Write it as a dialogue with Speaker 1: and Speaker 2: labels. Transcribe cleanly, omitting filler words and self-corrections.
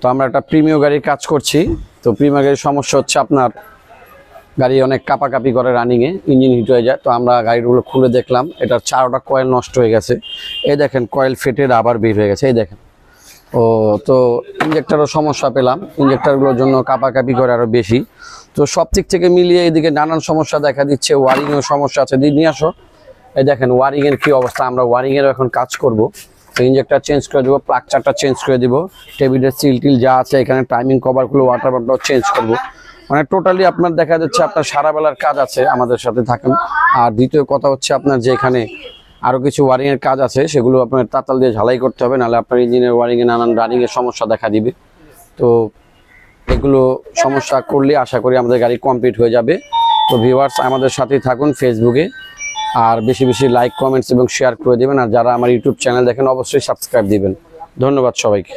Speaker 1: তো আমরা একটা প্রিমিয়াম গাড়ির কাজ করছি। তো প্রিমিয়াম গাড়ির সমস্যা হচ্ছে আপনার গাড়ি অনেক কাঁপাকাঁপি করে রানিংয়ে, ইঞ্জিন হিট হয়ে যায়। তো আমরা গাড়িগুলো খুলে দেখলাম এটার 4টা কয়েল নষ্ট হয়ে গেছে। এই দেখেন কয়েল ফেটে আবার বের হয়ে গেছে, এই দেখেন। তো ইঞ্জেক্টরও সমস্যা পেলাম, ইঞ্জেক্টরগুলোর জন্য কাঁপাকাঁপি করে আরও বেশি। তো সব দিক থেকে মিলিয়ে এদিকে নানান সমস্যা দেখা দিচ্ছে, ওয়ারিংয়েও সমস্যা আছে। নিয়ে আসো, এই দেখেন ওয়ারিংয়ের কী অবস্থা। আমরা ওয়ারিংয়েরও এখন কাজ করব। তো ইঞ্জেক্টর চেঞ্জ করে দেবো, প্লাগ চারটা চেঞ্জ করে দেবো, টেবিলের সিল টিল যা আছে এখানে টাইমিং কভারগুলো, ওয়াটার বাটনটাও চেঞ্জ করবো। মানে টোটালি আপনার দেখা যাচ্ছে আপনার সারা বেলার কাজ আছে, আমাদের সাথে থাকেন। আর দ্বিতীয় কথা হচ্ছে আপনার যে এখানে আরও কিছু ওয়ারিংয়ের কাজ আছে, সেগুলো আপনার তাতাল দিয়ে ঝালাই করতে হবে, নাহলে আপনার ইঞ্জিনের ওয়ারিংয়ে নানান রানিংয়ের সমস্যা দেখা দিবে। তো এগুলো সমস্যা করলে আশা করি আমাদের গাড়ি কমপ্লিট হয়ে যাবে। তো ভিউয়ার্স আমাদের সাথেই থাকুন ফেসবুকে, আর বেশি বেশি লাইক কমেন্টস এবং শেয়ার করে দেবেন। আর যারা আমার ইউটিউব চ্যানেল দেখেন অবশ্যই সাবস্ক্রাইব দিবেন। ধন্যবাদ সবাইকে।